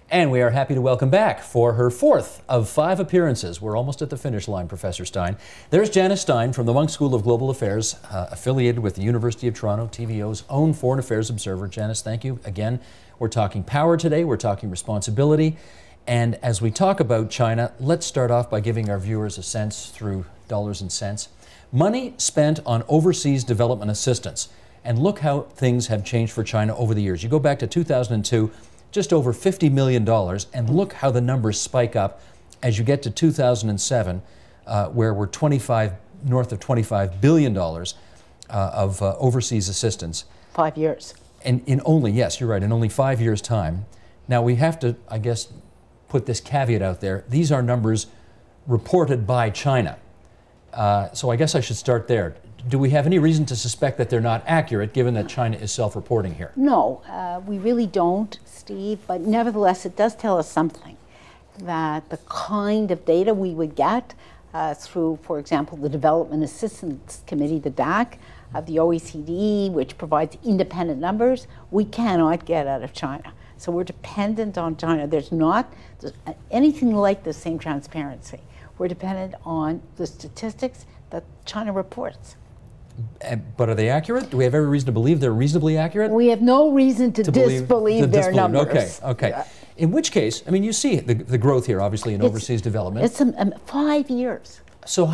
And we are happy to welcome back for her fourth of 5 appearances. We're almost at the finish line, Professor Stein. There's Janice Stein from the Munk School of Global Affairs, affiliated with the University of Toronto, TVO's own Foreign Affairs Observer. Janice, thank you. Again, we're talking power today, we're talking responsibility. And as we talk about China, let's start off by giving our viewers a sense through dollars and cents. Money spent on overseas development assistance. And look how things have changed for China over the years. You go back to 2002, just over $50 million, and look how the numbers spike up as you get to 2007, where we're north of $25 billion of overseas assistance. 5 years. And in only, yes, you're right, in only 5 years' time. Now we have to, I guess, put this caveat out there. These are numbers reported by China. So I guess I should start there. Do we have any reason to suspect that they're not accurate, given that China is self-reporting here? No, we really don't, Steve, but nevertheless it does tell us something, that the kind of data we would get through, for example, the Development Assistance Committee, the DAC, of the OECD, which provides independent numbers, we cannot get out of China. So we're dependent on China. There's not anything like the same transparency. We're dependent on the statistics that China reports. But are they accurate? Do we have every reason to believe they're reasonably accurate? We have no reason to disbelieve their numbers. Okay. In which case, I mean, you see the growth here, obviously, in overseas development. It's 5 years. So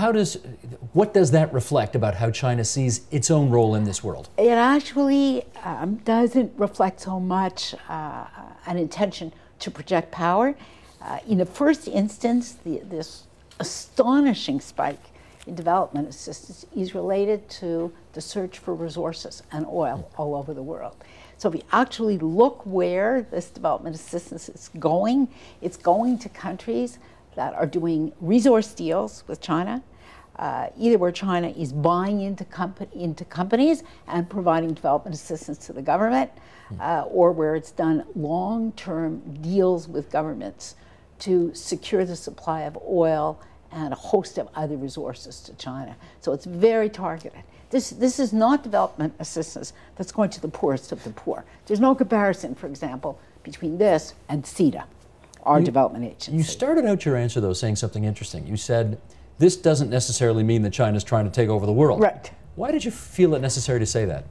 what does that reflect about how China sees its own role in this world? It actually doesn't reflect so much an intention to project power. In the first instance, this astonishing spike in development assistance is related to the search for resources and oil all over the world. So if you actually look where this development assistance is going, it's going to countries that are doing resource deals with China, either where China is buying into companies and providing development assistance to the government, or where it's done long-term deals with governments to secure the supply of oil and a host of other resources to China. So it's very targeted. This is not development assistance that's going to the poorest of the poor. There's no comparison, for example, between this and CETA, our development agency. You started out your answer, though, saying something interesting. You said, this doesn't necessarily mean that China's trying to take over the world. Right. Why did you feel it necessary to say that?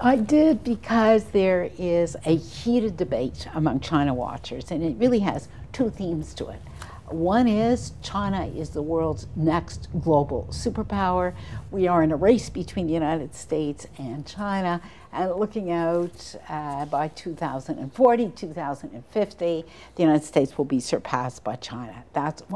I did because there is a heated debate among China watchers, and it really has two themes to it. One is China is the world's next global superpower. We are in a race between the United States and China, and looking out by 2040, 2050, the United States will be surpassed by China.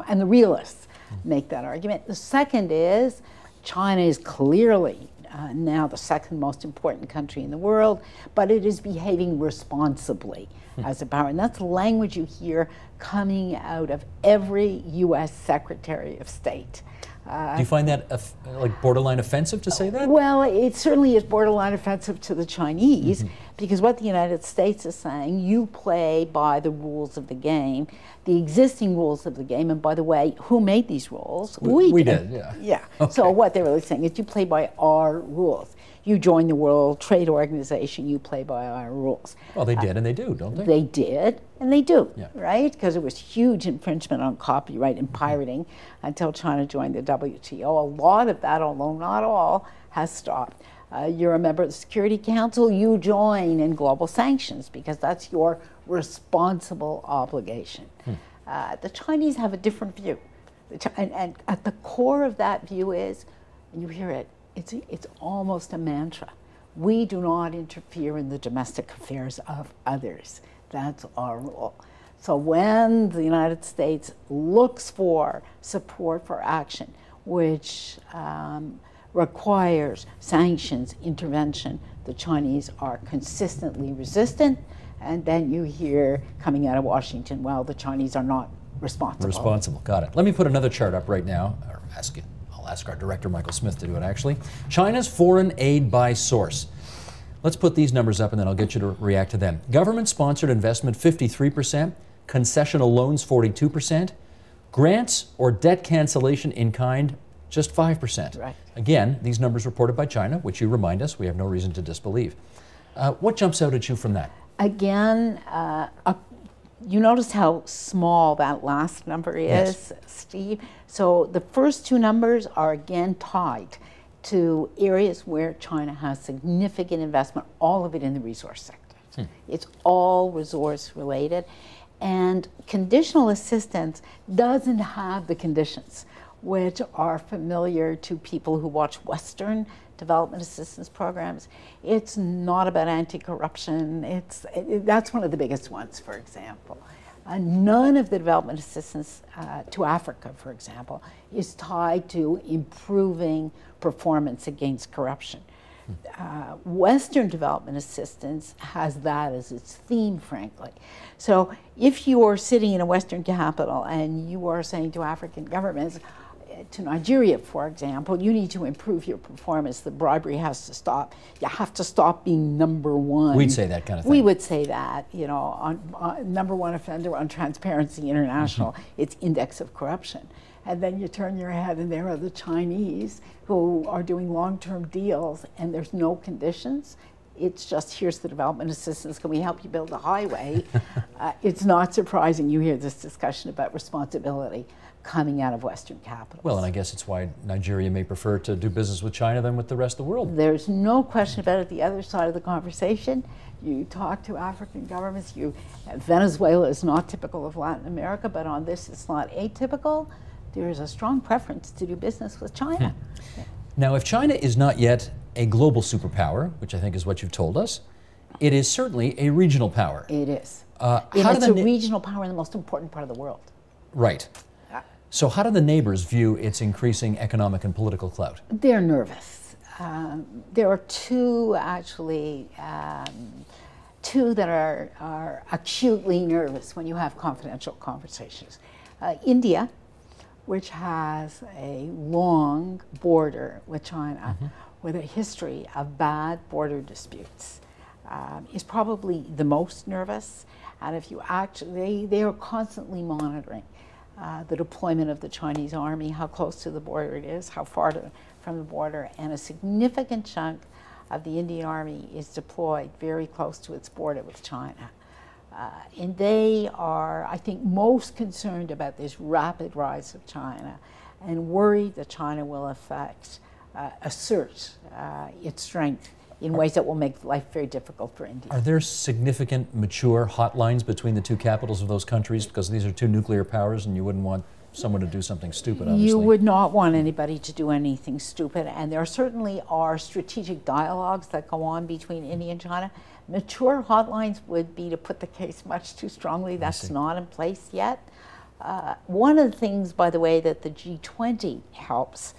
And the realists make that argument. The second is China is clearly now the second most important country in the world, but it is behaving responsibly as a power. And that's language you hear coming out of every U.S. Secretary of State. Do you find that like borderline offensive to say that? Well, it certainly is borderline offensive to the Chinese, because what the United States is saying, you play by the rules of the game, the existing rules of the game, and by the way, who made these rules? We did, yeah. Yeah. Okay. So what they're really saying is you play by our rules. You join the World Trade Organization, you play by our rules. Well, they did and they do, don't they? They did and they do, yeah. Right? Because it was huge infringement on copyright and pirating until China joined the WTO. A lot of that, although not all, has stopped. You're a member of the Security Council, you join in global sanctions because that's your responsible obligation. The Chinese have a different view. And at the core of that view is, and you hear it, it's almost a mantra. We do not interfere in the domestic affairs of others. That's our rule. So when the United States looks for support for action, which requires sanctions, intervention, the Chinese are consistently resistant. And then you hear coming out of Washington, well, the Chinese are not responsible. Responsible, got it. Let me put another chart up right now, or I'll ask our director, Michael Smith, to do it, actually. China's foreign aid by source. Let's put these numbers up and then I'll get you to react to them. Government-sponsored investment, 53%. Concessional loans, 42%. Grants or debt cancellation in kind, just 5%. Right. Again, these numbers reported by China, which you remind us we have no reason to disbelieve. What jumps out at you from that? Again, you notice how small that last number is, Yes. Steve? So the first two numbers are again tied to areas where China has significant investment, all of it in the resource sector. It's all resource related. And conditional assistance doesn't have the conditions which are familiar to people who watch Western development assistance programs. It's not about anti-corruption. That's one of the biggest ones, for example. None of the development assistance to Africa, for example, is tied to improving performance against corruption. Western development assistance has that as its theme, frankly. So if you are sitting in a Western capital and you are saying to African governments, to Nigeria, for example, you need to improve your performance. The bribery has to stop. You have to stop being number one. We'd say that kind of thing. We would say that, you know, on number one offender on Transparency International, its index of corruption. And then you turn your head and there are the Chinese who are doing long-term deals and there's no conditions. It's just, here's the development assistance, can we help you build a highway? It's not surprising you hear this discussion about responsibility coming out of Western capitals. Well, and I guess it's why Nigeria may prefer to do business with China than with the rest of the world. There's no question about it. The other side of the conversation, you talk to African governments, Venezuela is not typical of Latin America, but on this it's not atypical. There is a strong preference to do business with China. Now, if China is not yet a global superpower, which I think is what you've told us, it is certainly a regional power. It is. It's a regional power in the most important part of the world. Right. So how do the neighbors view its increasing economic and political clout? They're nervous. There are two, actually, two that are acutely nervous when you have confidential conversations. India, which has a long border with China, with a history of bad border disputes, is probably the most nervous. And if you actually, they are constantly monitoring the deployment of the Chinese army, how close to the border it is, how far from the border, and a significant chunk of the Indian army is deployed very close to its border with China. And they are, I think, most concerned about this rapid rise of China and worried that China will assert its strength in ways that will make life very difficult for India. Are there significant mature hotlines between the two capitals of those countries? Because these are two nuclear powers and you wouldn't want someone to do something stupid, obviously. You would not want anybody to do anything stupid, and there certainly are strategic dialogues that go on between India and China. Mature hotlines would be to put the case much too strongly. That's not in place yet. One of the things, by the way, that the G20 helps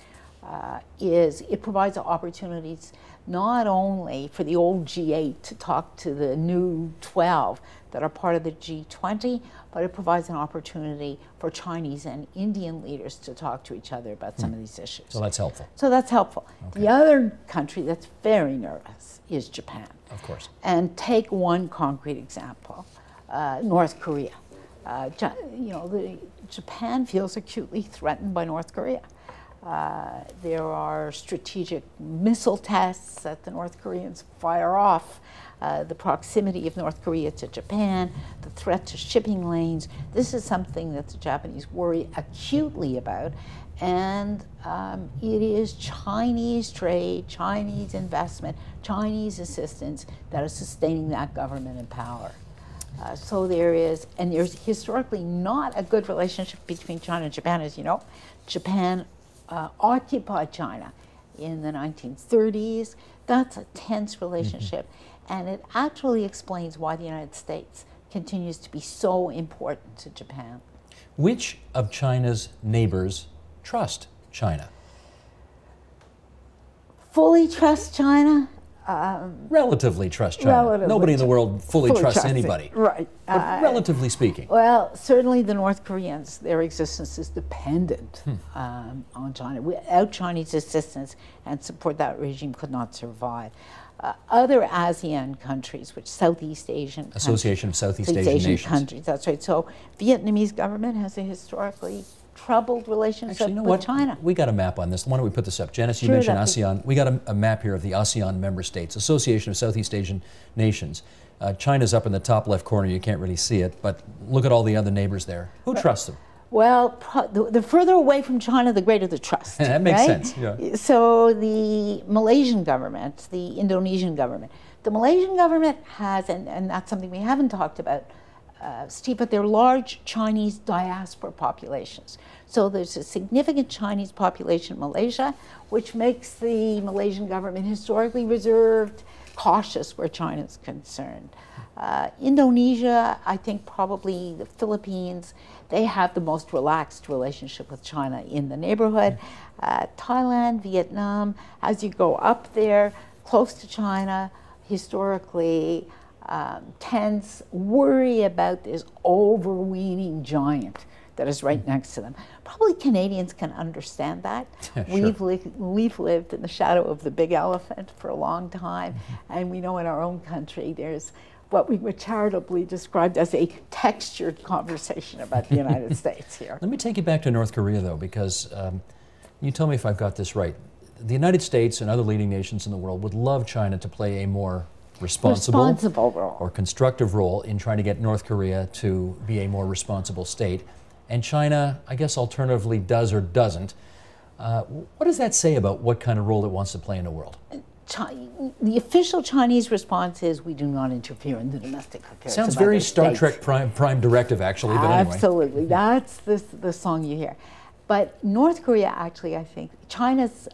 is it provides opportunities not only for the old G8 to talk to the new 12 that are part of the G20, but it provides an opportunity for Chinese and Indian leaders to talk to each other about some of these issues. So that's helpful. So that's helpful. Okay. The other country that's very nervous is Japan. Of course. And take one concrete example, North Korea. Japan feels acutely threatened by North Korea. There are strategic missile tests that the North Koreans fire off, the proximity of North Korea to Japan, the threat to shipping lanes. This is something that the Japanese worry acutely about, and it is Chinese trade, Chinese investment, Chinese assistance that is sustaining that government in power. So there's historically not a good relationship between China and Japan, as you know. Japan occupied China in the 1930s. That's a tense relationship, and it actually explains why the United States continues to be so important to Japan. Which of China's neighbors trust China? Fully trust China? Relatively trust China. Nobody in the world fully trusts anybody. Right. But relatively speaking. Well, certainly the North Koreans, their existence is dependent on China. Without Chinese assistance and support, that regime could not survive. Other ASEAN countries, which Southeast Asian Association of Southeast Asian Nations. Countries, that's right. So Vietnamese government has a historically troubled relationship with China. We got a map on this. Why don't we put this up? Janice, you mentioned ASEAN. We got a map here of the ASEAN member states, Association of Southeast Asian Nations. China's up in the top left corner. You can't really see it, but look at all the other neighbors there. Who trusts them? Well, the further away from China, the greater the trust. That makes right? sense. Yeah. So the Malaysian government, the Indonesian government, the Malaysian government has, and that's something we haven't talked about, Steve, but they're large Chinese diaspora populations. So there's a significant Chinese population in Malaysia, which makes the Malaysian government historically reserved, cautious where China is concerned. Indonesia, I think probably the Philippines, they have the most relaxed relationship with China in the neighborhood. Thailand, Vietnam, as you go up there, close to China, historically, tends worry about this overweening giant that is right next to them. Probably Canadians can understand that. Yeah, sure. We've lived in the shadow of the big elephant for a long time, and we know in our own country there's what we would charitably describe as a textured conversation about the United States here. Let me take you back to North Korea, though, because you tell me if I've got this right. The United States and other leading nations in the world would love China to play a more responsible role or constructive role in trying to get North Korea to be a more responsible state. And China, I guess, alternatively does or doesn't. What does that say about what kind of role it wants to play in the world? The official Chinese response is, we do not interfere in the domestic affairs. Sounds very Star Trek Prime Directive, actually, but anyway. Absolutely, that's the song you hear. But North Korea, actually, I think, China's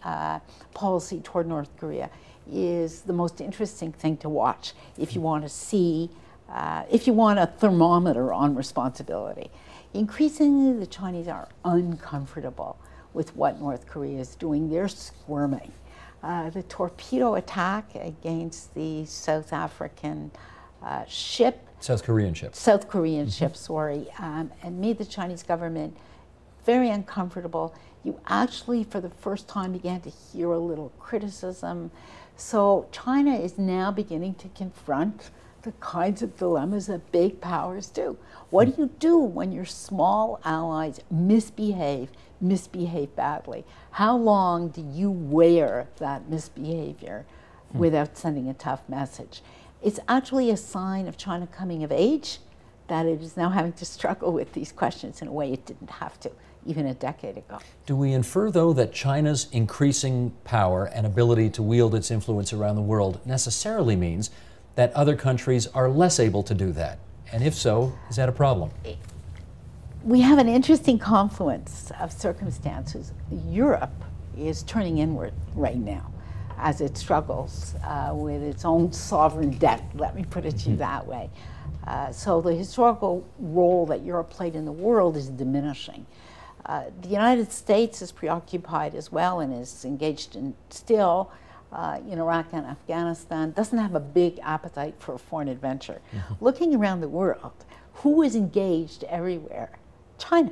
policy toward North Korea is the most interesting thing to watch if you want to see, if you want a thermometer on responsibility. Increasingly, the Chinese are uncomfortable with what North Korea is doing. They're squirming. The torpedo attack against the South African ship. South Korean ship. South Korean ship, sorry, and made the Chinese government very uncomfortable. You actually, for the first time, began to hear a little criticism. So China is now beginning to confront the kinds of dilemmas that big powers do. What do you do when your small allies misbehave badly? How long do you wear that misbehavior without sending a tough message? It's actually a sign of China coming of age that it is now having to struggle with these questions in a way it didn't have to even a decade ago. Do we infer, though, that China's increasing power and ability to wield its influence around the world necessarily means that other countries are less able to do that? And if so, is that a problem? We have an interesting confluence of circumstances. Europe is turning inward right now as it struggles with its own sovereign debt, let me put it to you that way. So the historical role that Europe played in the world is diminishing. The United States is preoccupied as well and is engaged in still in Iraq and Afghanistan, doesn't have a big appetite for foreign adventure. Looking around the world, who is engaged everywhere? China.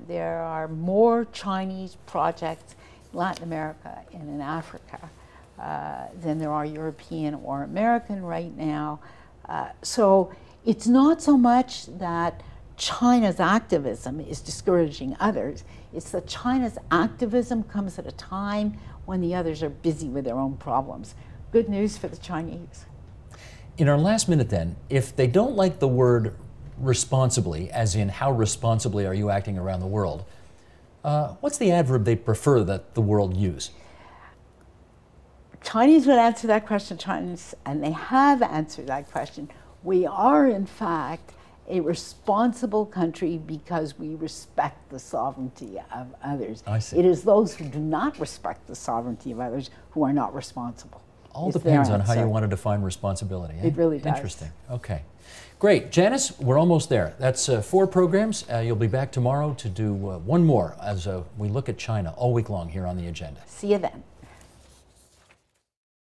There are more Chinese projects in Latin America and in Africa than there are European or American right now. So it's not so much that China's activism is discouraging others, it's that China's activism comes at a time when the others are busy with their own problems. Good news for the Chinese. In our last minute then, if they don't like the word responsibly, as in how responsibly are you acting around the world, what's the adverb they prefer that the world use? Chinese would answer that question, Chinese, and they have answered that question. We are, in fact, a responsible country because we respect the sovereignty of others. I see. It is those who do not respect the sovereignty of others who are not responsible. All depends on how you want to define responsibility. Eh? It really does. Interesting. Okay. Great. Janice, we're almost there. That's 4 programs. You'll be back tomorrow to do one more as we look at China all week long here on the agenda. See you then.